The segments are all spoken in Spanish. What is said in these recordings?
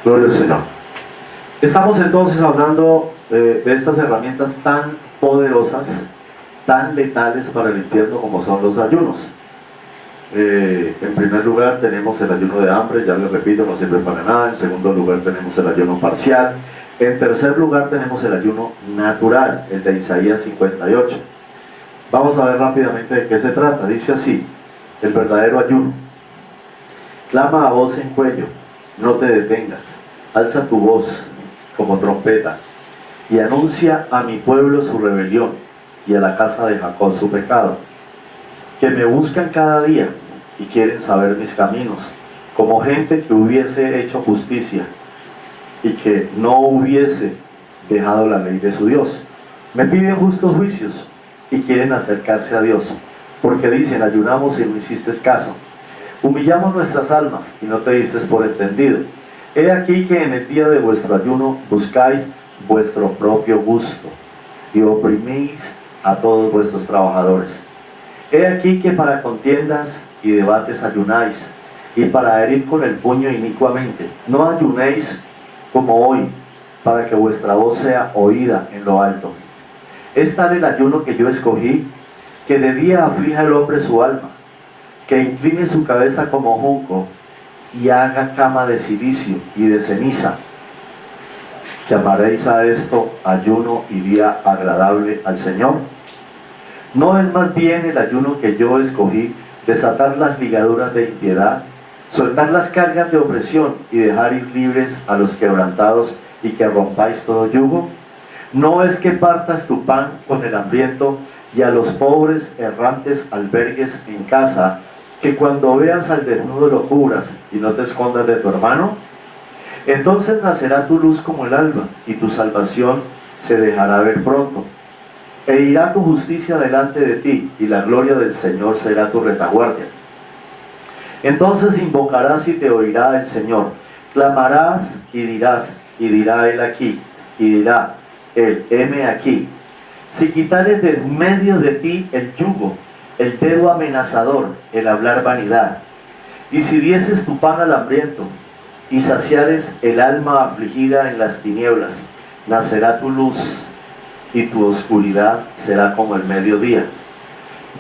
Gloria al Señor. Estamos entonces hablando de estas herramientas tan poderosas, tan letales para el infierno como son los ayunos. En primer lugar tenemos el ayuno de hambre, ya les repito, no sirve para nada. En segundo lugar tenemos el ayuno parcial. En tercer lugar tenemos el ayuno natural, el de Isaías 58. Vamos a ver rápidamente de qué se trata. Dice así, el verdadero ayuno: clama a voz en cuello, no te detengas, alza tu voz como trompeta y anuncia a mi pueblo su rebelión y a la casa de Jacob su pecado, que me buscan cada día y quieren saber mis caminos, como gente que hubiese hecho justicia y que no hubiese dejado la ley de su Dios. Me piden justos juicios y quieren acercarse a Dios, porque dicen: ayunamos y no hiciste caso, humillamos nuestras almas y no te diste por entendido. He aquí que en el día de vuestro ayuno buscáis vuestro propio gusto y oprimís a todos vuestros trabajadores. He aquí que para contiendas y debates ayunáis, y para herir con el puño inicuamente. No ayunéis como hoy, para que vuestra voz sea oída en lo alto. Es tal el ayuno que yo escogí, que de día aflija el hombre su alma, que incline su cabeza como junco y haga cama de cilicio y de ceniza. ¿Llamaréis a esto ayuno y día agradable al Señor? ¿No es más bien el ayuno que yo escogí desatar las ligaduras de impiedad, soltar las cargas de opresión y dejar ir libres a los quebrantados y que rompáis todo yugo? ¿No es que partas tu pan con el hambriento y a los pobres errantes albergues en casa, que cuando veas al desnudo lo cubras y no te escondas de tu hermano? Entonces nacerá tu luz como el alba y tu salvación se dejará ver pronto. E irá tu justicia delante de ti y la gloria del Señor será tu retaguardia. Entonces invocarás y te oirá el Señor, clamarás y dirá Él aquí, y dirá Él: heme aquí. Si quitares de en medio de ti el yugo, el dedo amenazador, el hablar vanidad, y si dieses tu pan al hambriento, y saciares el alma afligida en las tinieblas, nacerá tu luz, y tu oscuridad será como el mediodía.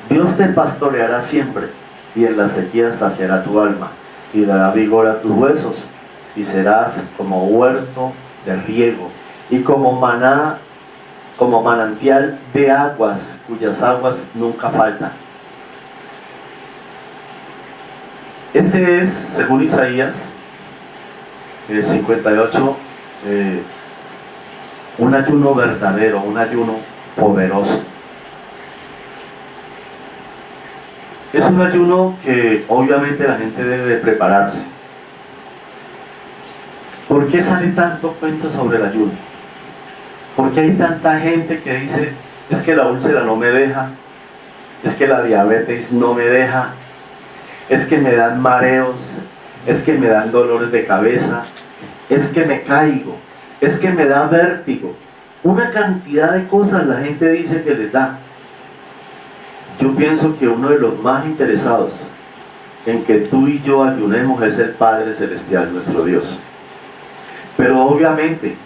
Dios te pastoreará siempre, y en la sequía saciará tu alma, y dará vigor a tus huesos, y serás como huerto de riego, y como maná, como manantial de aguas, cuyas aguas nunca faltan. Este es, según Isaías 58, un ayuno verdadero, un ayuno poderoso. Es un ayuno que obviamente la gente debe de prepararse. ¿Por qué sale tanto cuento sobre el ayuno? ¿Por qué hay tanta gente que dice: es que la úlcera no me deja, es que la diabetes no me deja, es que me dan mareos, es que me dan dolores de cabeza, es que me caigo, es que me da vértigo? Una cantidad de cosas la gente dice que les da. Yo pienso que uno de los más interesados en que tú y yo ayunemos es el Padre Celestial, nuestro Dios. Pero obviamente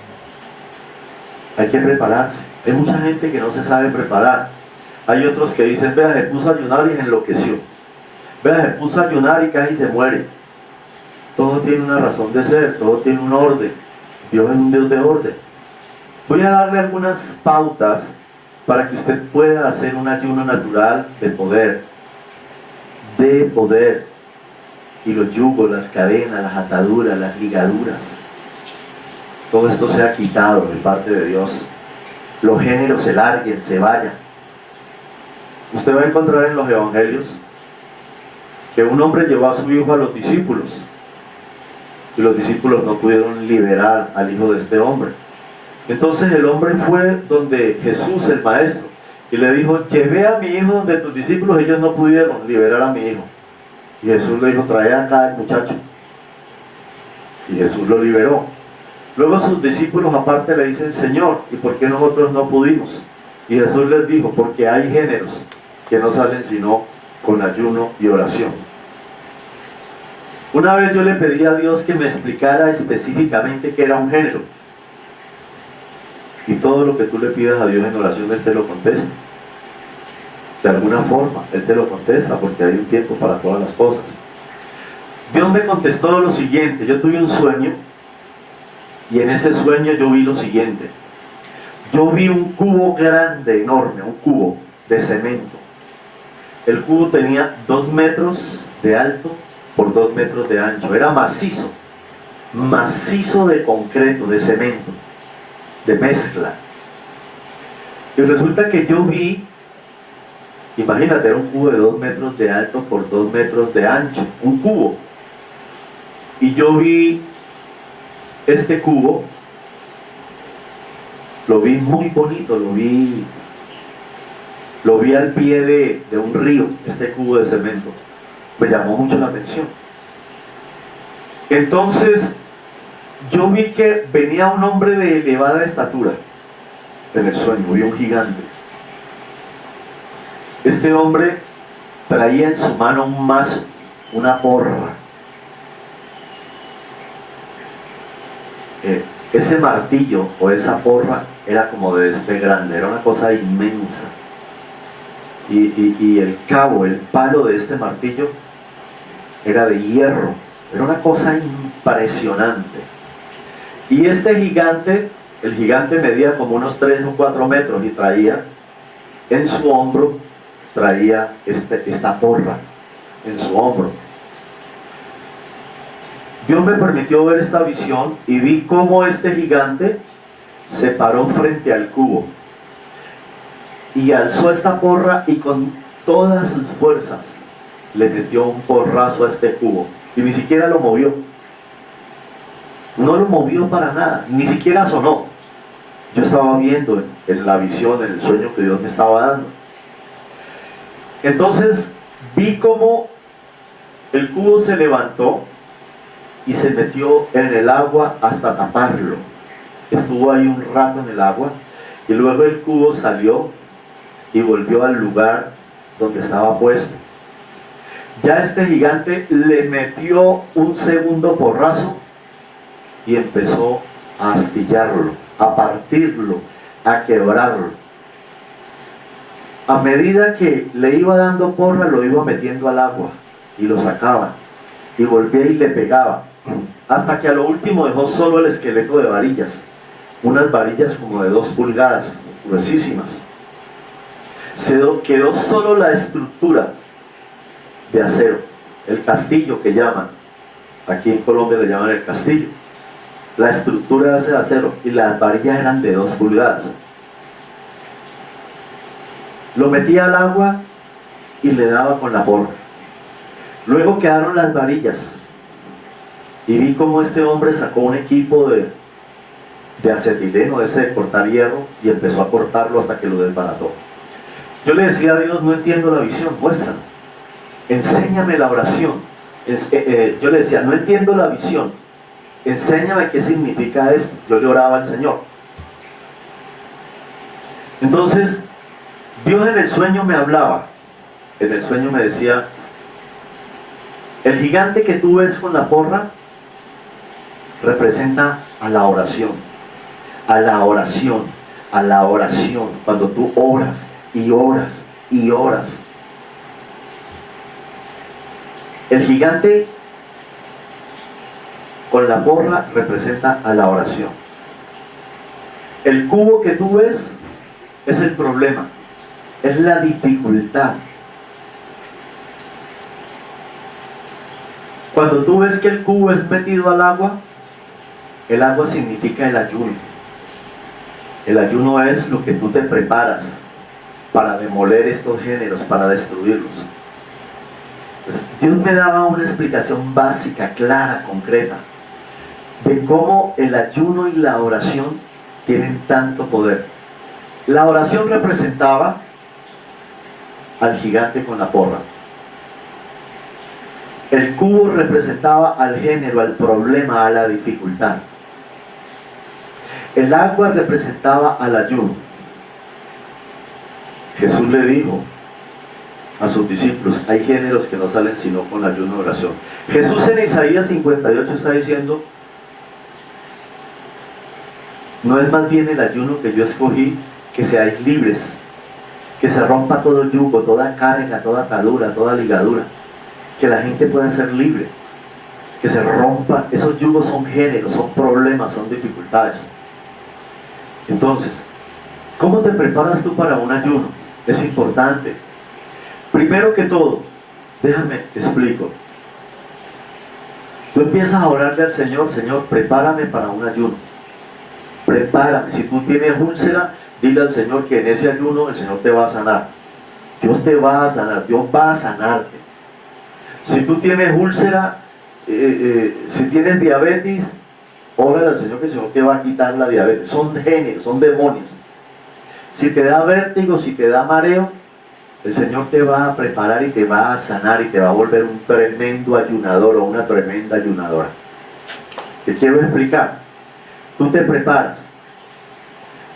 hay que prepararse. Hay mucha gente que no se sabe preparar. Hay otros que dicen: vea, se puso a ayunar y enloqueció. Vea, se puso a ayunar y casi se muere. Todo tiene una razón de ser, todo tiene un orden. Dios es un Dios de orden. Voy a darle algunas pautas para que usted pueda hacer un ayuno natural de poder. Y los yugos, las cadenas, las ataduras, las ligaduras, todo esto sea quitado de parte de Dios. Los géneros se larguen, se vayan. Usted va a encontrar en los evangelios que un hombre llevó a su hijo a los discípulos, y los discípulos no pudieron liberar al hijo de este hombre. Entonces el hombre fue donde Jesús, el maestro, y le dijo: llevé a mi hijo donde tus discípulos, ellos no pudieron liberar a mi hijo. Y Jesús le dijo: trae acá al muchacho. Y Jesús lo liberó. Luego sus discípulos aparte le dicen: Señor, ¿y por qué nosotros no pudimos? Y Jesús les dijo: porque hay géneros que no salen sino con ayuno y oración. Una vez yo le pedí a Dios que me explicara específicamente qué era un género. Y todo lo que tú le pidas a Dios en oración, Él te lo contesta. De alguna forma, Él te lo contesta porque hay un tiempo para todas las cosas. Dios me contestó lo siguiente: yo tuve un sueño y en ese sueño yo vi lo siguiente. Yo vi un cubo grande, enorme, un cubo de cemento. El cubo tenía 2 metros de alto por 2 metros de ancho. Era macizo, macizo de concreto, de cemento, de mezcla. Y resulta que yo vi, imagínate, era un cubo de 2 metros de alto por 2 metros de ancho, un cubo. Y yo vi este cubo, lo vi muy bonito, lo vi al pie de un río, este cubo de cemento. Me llamó mucho la atención. Entonces, yo vi que venía un hombre de elevada estatura. En el sueño, vi un gigante. Este hombre traía en su mano un mazo, una porra. Ese martillo o esa porra era como de este grande, era una cosa inmensa. Y el cabo, el palo de este martillo era de hierro, era una cosa impresionante. Y este gigante, el gigante medía como unos 3 o 4 metros y traía en su hombro, traía esta porra en su hombro. Dios me permitió ver esta visión y vi cómo este gigante se paró frente al cubo y alzó esta porra y con todas sus fuerzas le metió un porrazo a este cubo y ni siquiera lo movió. No lo movió para nada, ni siquiera sonó. Yo estaba viendo en la visión, en el sueño que Dios me estaba dando. Entonces vi cómo el cubo se levantó y se metió en el agua hasta taparlo. Estuvo ahí un rato en el agua y luego el cubo salió y volvió al lugar donde estaba puesto. Ya este gigante le metió un segundo porrazo y empezó a astillarlo, a partirlo, a quebrarlo. A medida que le iba dando porra, lo iba metiendo al agua y lo sacaba y volvía y le pegaba, hasta que a lo último dejó solo el esqueleto de varillas, unas varillas como de 2 pulgadas, gruesísimas. Quedó solo la estructura de acero, el castillo que llaman, aquí en Colombia le llaman el castillo, la estructura de ese acero, y las varillas eran de 2 pulgadas. Lo metía al agua y le daba con la porra. Luego quedaron las varillas y vi cómo este hombre sacó un equipo de acetileno, ese de cortar hierro, y empezó a cortarlo hasta que lo desbarató. Yo le decía a Dios: no entiendo la visión, muéstrame, enséñame la oración. Yo le decía: no entiendo la visión, enséñame qué significa esto. Yo le oraba al Señor. Entonces Dios en el sueño me hablaba. En el sueño me decía: el gigante que tú ves con la porra representa a la oración, a la oración, a la oración. Cuando tú oras y oras y oras. El gigante con la porra representa a la oración. El cubo que tú ves es el problema, es la dificultad. Cuando tú ves que el cubo es metido al agua, el agua significa el ayuno. El ayuno es lo que tú te preparas para demoler estos géneros, para destruirlos. Pues Dios me daba una explicación básica, clara, concreta, de cómo el ayuno y la oración tienen tanto poder. La oración representaba al gigante con la porra. El cubo representaba al género, al problema, a la dificultad. El agua representaba al ayuno. Jesús le dijo: a sus discípulos: hay géneros que no salen sino con ayuno y oración. Jesús en Isaías 58 está diciendo: no es más bien el ayuno que yo escogí, que seáis libres, que se rompa todo el yugo, toda carga, toda atadura, toda ligadura, que la gente pueda ser libre, que se rompa. Esos yugos son géneros, son problemas, son dificultades. Entonces, ¿cómo te preparas tú para un ayuno? Es importante. Primero que todo, déjame te explico. Tú empiezas a orarle al Señor: Señor, prepárame para un ayuno. Prepárame. Si tú tienes úlcera, dile al Señor que en ese ayuno el Señor te va a sanar. Dios te va a sanar, Dios va a sanarte. Si tú tienes úlcera, si tienes diabetes, órale al Señor que el Señor te va a quitar la diabetes. Son géneros, son demonios. Si te da vértigo, si te da mareo, el Señor te va a preparar y te va a sanar y te va a volver un tremendo ayunador o una tremenda ayunadora. Te quiero explicar. Tú te preparas.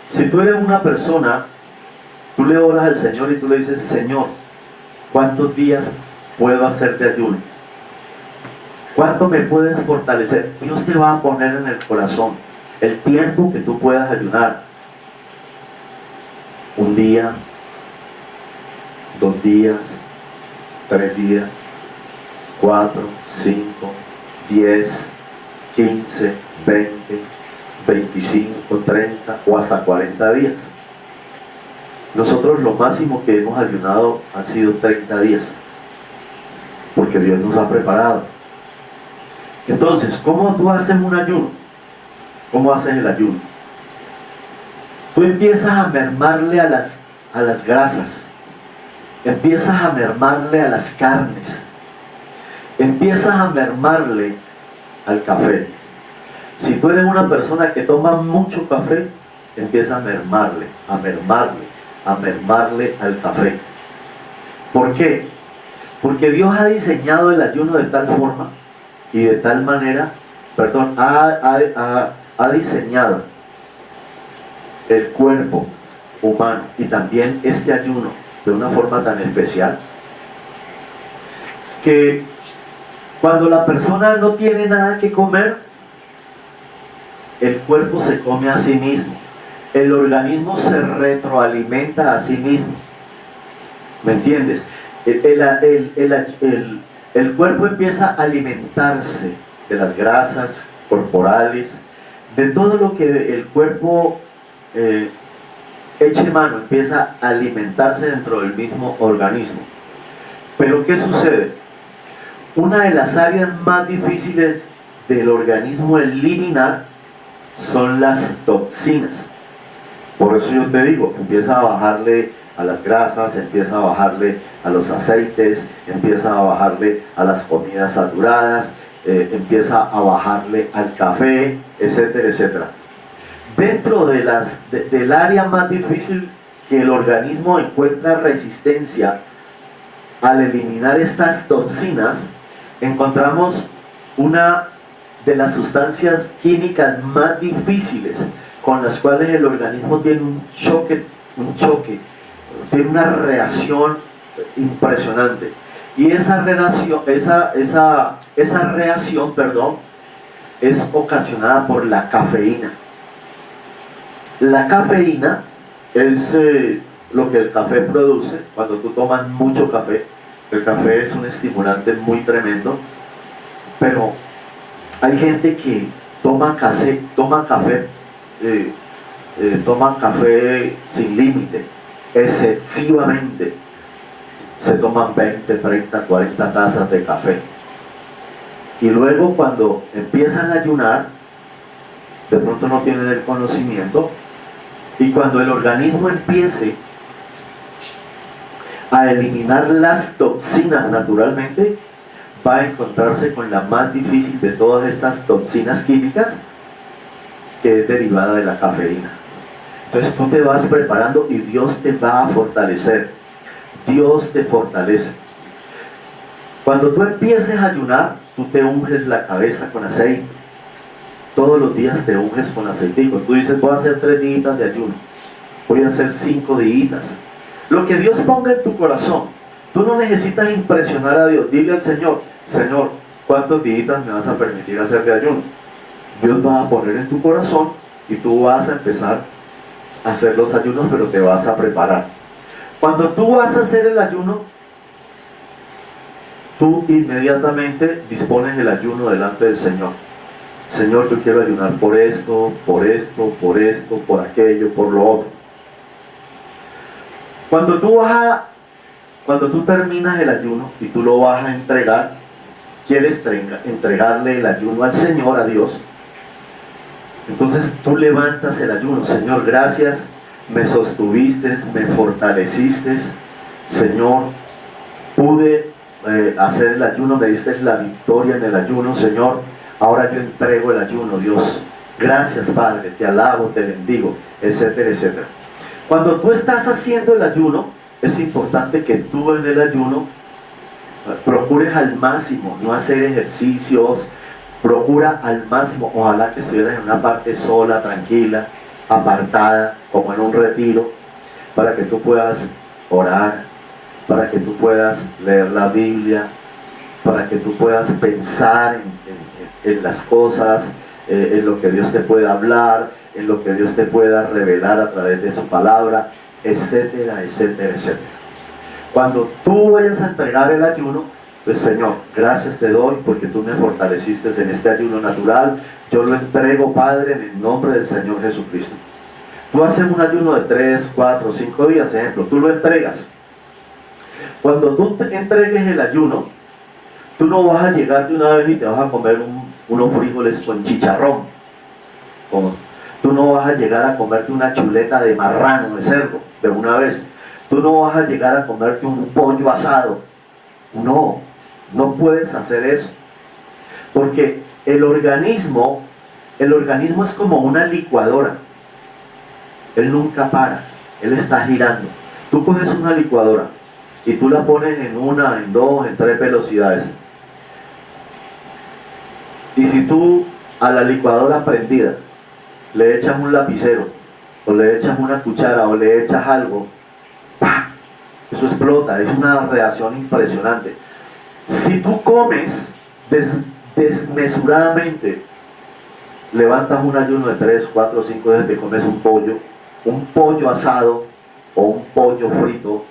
Si tú eres una persona, tú le oras al Señor y tú le dices: Señor, ¿cuántos días puedo hacer de ayuno? ¿Cuánto me puedes fortalecer? Dios te va a poner en el corazón el tiempo que tú puedas ayunar. 1 día, 2 días, 3 días, 4, 5, 10, 15, 20, 25, 30 o hasta 40 días. Nosotros lo máximo que hemos ayunado han sido 30 días, porque Dios nos ha preparado. Entonces, ¿cómo tú haces un ayuno? ¿Cómo haces el ayuno? Tú empiezas a mermarle a las grasas, empiezas a mermarle a las carnes, empiezas a mermarle al café. Si tú eres una persona que toma mucho café, empieza a mermarle al café. ¿Por qué? Porque Dios ha diseñado el ayuno de tal forma y de tal manera, ha diseñado el cuerpo humano y también este ayuno de una forma tan especial, que cuando la persona no tiene nada que comer, el cuerpo se come a sí mismo, el organismo se retroalimenta a sí mismo. ¿Me entiendes? El cuerpo empieza a alimentarse de las grasas corporales, de todo lo que el cuerpo eche mano, empieza a alimentarse dentro del mismo organismo. Pero ¿qué sucede? Una de las áreas más difíciles del organismo eliminar son las toxinas. Por eso yo te digo, empieza a bajarle a las grasas, empieza a bajarle a los aceites, empieza a bajarle a las comidas saturadas, empieza a bajarle al café, etcétera, etcétera. Dentro del área más difícil que el organismo encuentra resistencia al eliminar estas toxinas, encontramos una de las sustancias químicas más difíciles con las cuales el organismo tiene un choque, tiene una reacción impresionante. Y esa reacción es ocasionada por la cafeína. La cafeína es lo que el café produce cuando tú tomas mucho café. El café es un estimulante muy tremendo, pero hay gente que toma café sin límite, excesivamente. Se toman 20, 30, 40 tazas de café. Y luego cuando empiezan a ayunar, de pronto no tienen el conocimiento, y cuando el organismo empiece a eliminar las toxinas naturalmente, va a encontrarse con la más difícil de todas estas toxinas químicas, que es derivada de la cafeína. Entonces tú te vas preparando y Dios te va a fortalecer. Dios te fortalece. Cuando tú empieces a ayunar, tú te unges la cabeza con aceite. Todos los días te unges con aceitico. Tú dices: voy a hacer 3 días de ayuno, voy a hacer 5 días. Lo que Dios ponga en tu corazón. Tú no necesitas impresionar a Dios. Dile al Señor, Señor, ¿cuántos días me vas a permitir hacer de ayuno? Dios va a poner en tu corazón y tú vas a empezar a hacer los ayunos, pero te vas a preparar. Cuando tú vas a hacer el ayuno, tú inmediatamente dispones el ayuno delante del Señor. Señor, yo quiero ayunar por esto, por esto, por esto, por aquello, por lo otro. Cuando tú terminas el ayuno y tú lo vas a entregar, quieres entregarle el ayuno al Señor, a Dios, entonces tú levantas el ayuno. Señor, gracias, me sostuviste, me fortaleciste, Señor, pude hacer el ayuno, me diste la victoria en el ayuno, Señor, ahora yo entrego el ayuno, Dios, gracias Padre, te alabo, te bendigo, etcétera, etcétera. Cuando tú estás haciendo el ayuno, es importante que tú en el ayuno procures al máximo no hacer ejercicios. Procura al máximo, ojalá que estuvieras en una parte sola, tranquila, apartada, como en un retiro, para que tú puedas orar, para que tú puedas leer la Biblia, para que tú puedas pensar en las cosas, en lo que Dios te pueda hablar, en lo que Dios te pueda revelar a través de su palabra, etcétera, etcétera, etcétera. Cuando tú vayas a entregar el ayuno, pues Señor, gracias te doy porque tú me fortaleciste en este ayuno natural. Yo lo entrego, Padre, en el nombre del Señor Jesucristo. Tú haces un ayuno de 3, 4, 5 días, ejemplo, tú lo entregas. Cuando tú te entregues el ayuno, tú no vas a llegar de una vez y te vas a comer unos frijoles con chicharrón. Tú no vas a llegar a comerte una chuleta de marrano, de cerdo, de una vez. Tú no vas a llegar a comerte un pollo asado. No puedes hacer eso. Porque el organismo es como una licuadora. Él nunca para, él está girando. Tú coges una licuadora y tú la pones en una, en dos, en 3 velocidades. Y si tú a la licuadora prendida le echas un lapicero, o le echas una cuchara, o le echas algo, ¡pah!, eso explota, es una reacción impresionante. Si tú comes desmesuradamente, levantas un ayuno de 3, 4, 5 días, te comes un pollo asado o un pollo frito,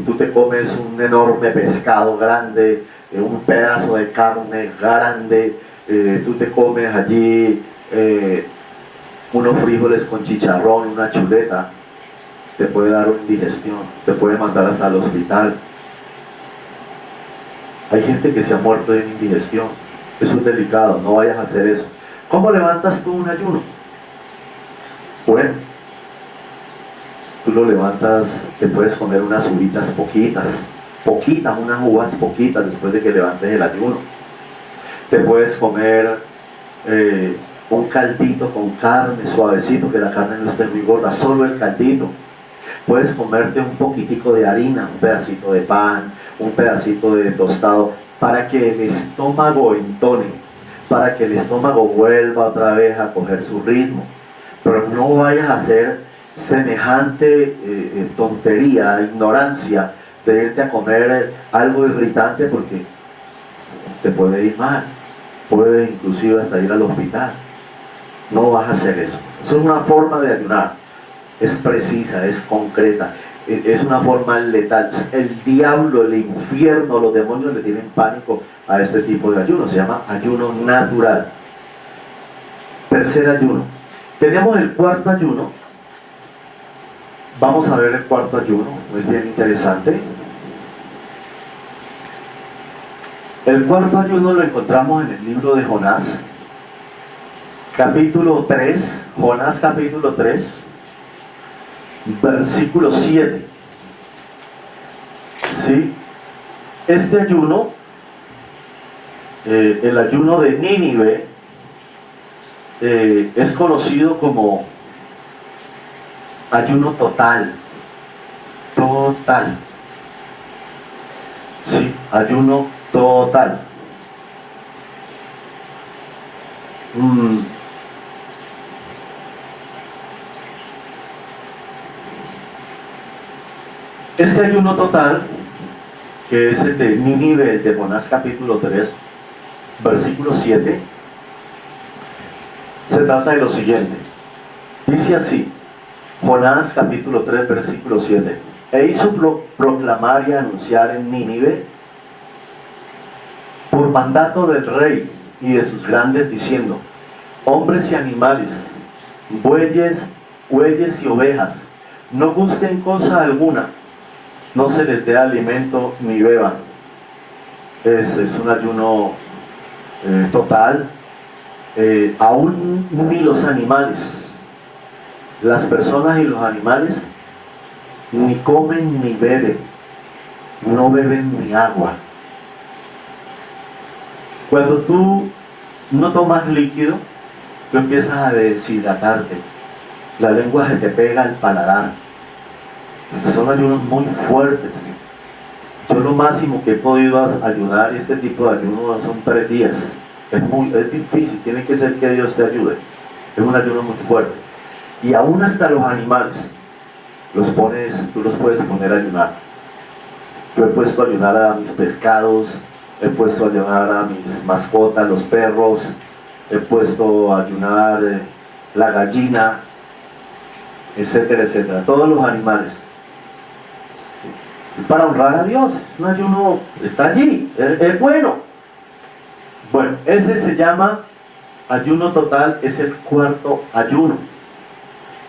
tú te comes un enorme pescado grande, un pedazo de carne grande, tú te comes allí unos frijoles con chicharrón, una chuleta, te puede dar una indigestión, te puede mandar hasta el hospital. Hay gente que se ha muerto de indigestión. Eso es delicado, no vayas a hacer eso. ¿Cómo levantas tú un ayuno? Bueno, tú lo levantas, te puedes comer unas uvitas poquitas, unas uvas poquitas después de que levantes el ayuno. Te puedes comer un caldito con carne, suavecito, que la carne no esté muy gorda, solo el caldito. Puedes comerte un poquitico de harina, un pedacito de pan, un pedacito de tostado, para que el estómago entone, para que el estómago vuelva otra vez a coger su ritmo. Pero no vayas a hacer semejante tontería, ignorancia, de irte a comer algo irritante, porque te puede ir mal, puedes inclusive hasta ir al hospital. No vas a hacer eso. Eso es una forma de ayunar, es precisa, es concreta, es una forma letal. El diablo, el infierno, los demonios le tienen pánico a este tipo de ayuno. Se llama ayuno natural. Tercer ayuno. Tenemos el cuarto ayuno. Vamos a ver el cuarto ayuno, es bien interesante. El cuarto ayuno lo encontramos en el libro de Jonás, capítulo 3, Jonás capítulo 3, versículo 7. ¿Sí? Este ayuno, el ayuno de Nínive, es conocido como ayuno total. Sí, ayuno total. Este ayuno total que es el de Nínive, el de Jonás capítulo 3, versículo 7, se trata de lo siguiente. Dice así, Jonás capítulo 3, versículo 7. E hizo proclamar y anunciar en Nínive por mandato del rey y de sus grandes, diciendo: hombres y animales, bueyes y ovejas, no gusten cosa alguna, no se les dé alimento ni beban. Es un ayuno total. Aún ni los animales, las personas y los animales, ni comen ni beben, no beben ni agua. Cuando tú no tomas líquido, tú empiezas a deshidratarte, la lengua se te pega al paladar. Son ayunos muy fuertes. Yo lo máximo que he podido ayunar este tipo de ayuno son 3 días. Es difícil, tiene que ser que Dios te ayude. Es un ayuno muy fuerte. Y aún hasta los animales, tú los puedes poner a ayunar. Yo he puesto a ayunar a mis pescados, he puesto a ayunar a mis mascotas, los perros, he puesto a ayunar la gallina, etcétera, etcétera, todos los animales. Y para honrar a Dios, un ayuno está allí, es bueno. Bueno, ese se llama ayuno total, es el 4.º ayuno.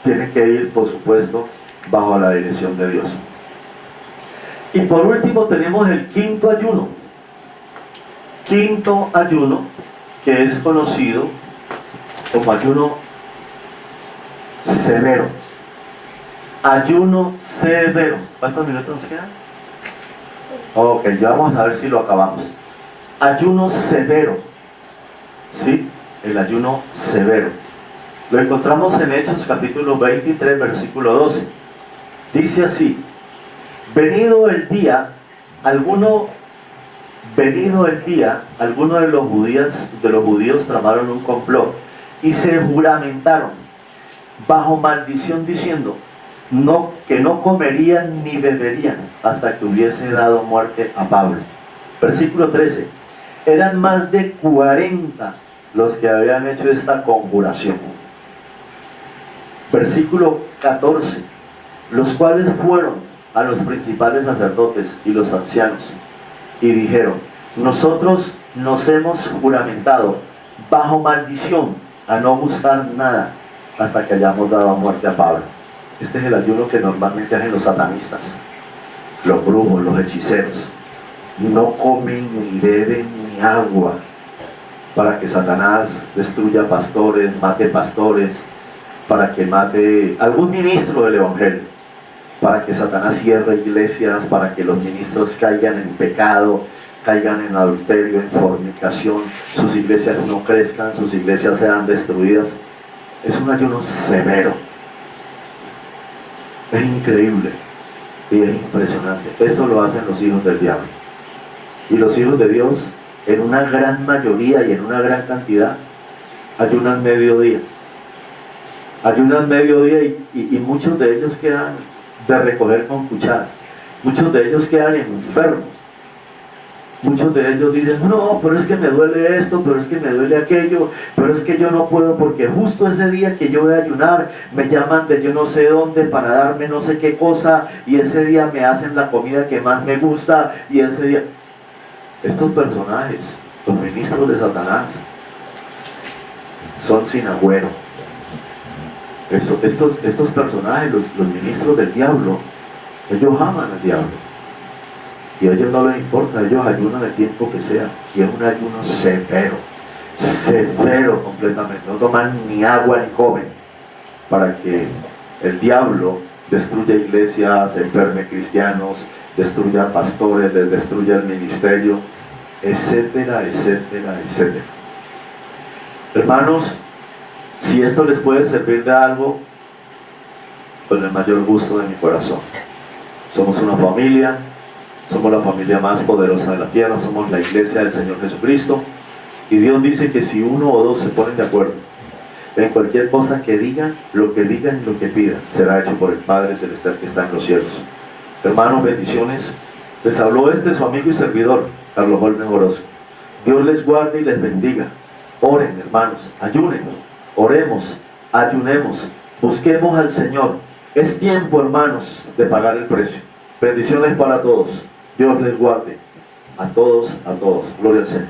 Tiene que ir, por supuesto, bajo la dirección de Dios. Y por último tenemos el 5.º ayuno. 5.º ayuno, que es conocido como ayuno severo. Ayuno severo. ¿Cuántos minutos nos quedan? Ok, ya vamos a ver si lo acabamos. Ayuno severo. ¿Sí? El ayuno severo. Lo encontramos en Hechos capítulo 23, versículo 12. Dice así: venido el día, algunos de los judíos tramaron un complot y se juramentaron bajo maldición diciendo que no comerían ni beberían hasta que hubiese dado muerte a Pablo. Versículo 13. Eran más de 40 los que habían hecho esta conjuración. Versículo 14. Los cuales fueron a los principales sacerdotes y los ancianos y dijeron: nosotros nos hemos juramentado bajo maldición a no gustar nada hasta que hayamos dado muerte a Pablo. Este es el ayuno que normalmente hacen los satanistas, los brujos, los hechiceros. No comen ni beben ni agua, para que Satanás destruya pastores, mate pastores, para que mate algún ministro del evangelio, para que Satanás cierre iglesias, para que los ministros caigan en pecado, caigan en adulterio, en fornicación, sus iglesias no crezcan, sus iglesias sean destruidas. Es un ayuno severo. Es increíble y es impresionante. Esto lo hacen los hijos del diablo. Y los hijos de Dios, en una gran mayoría y en una gran cantidad, ayunan mediodía. Ayunan mediodía y muchos de ellos quedan de recoger con cuchara. Muchos de ellos quedan enfermos. Muchos de ellos dicen: no, pero es que me duele esto, pero es que me duele aquello, pero es que yo no puedo porque justo ese día que yo voy a ayunar me llaman de yo no sé dónde para darme no sé qué cosa, y ese día me hacen la comida que más me gusta, y ese día... Estos personajes, los ministros de Satanás, son sin agüero. Estos personajes, los ministros del diablo, ellos aman al diablo. Y a ellos no les importa, ellos ayunan el tiempo que sea. Y es un ayuno severo, severo completamente. No toman ni agua ni comen, para que el diablo destruya iglesias, enferme cristianos, destruya pastores, les destruya el ministerio, etcétera, etcétera, etcétera. Hermanos, si esto les puede servir de algo, con el mayor gusto de mi corazón. Somos una familia. Somos la familia más poderosa de la tierra, somos la iglesia del Señor Jesucristo. Y Dios dice que si uno o dos se ponen de acuerdo en cualquier cosa que digan, lo que pidan, será hecho por el Padre Celestial que está en los cielos. Hermanos, bendiciones. Les habló su amigo y servidor, Carlos Holmes Orozco. Dios les guarde y les bendiga. Oren, hermanos, ayunen, oremos, ayunemos, busquemos al Señor. Es tiempo, hermanos, de pagar el precio. Bendiciones para todos. Dios les guarde. A todos, a todos. Gloria al Señor.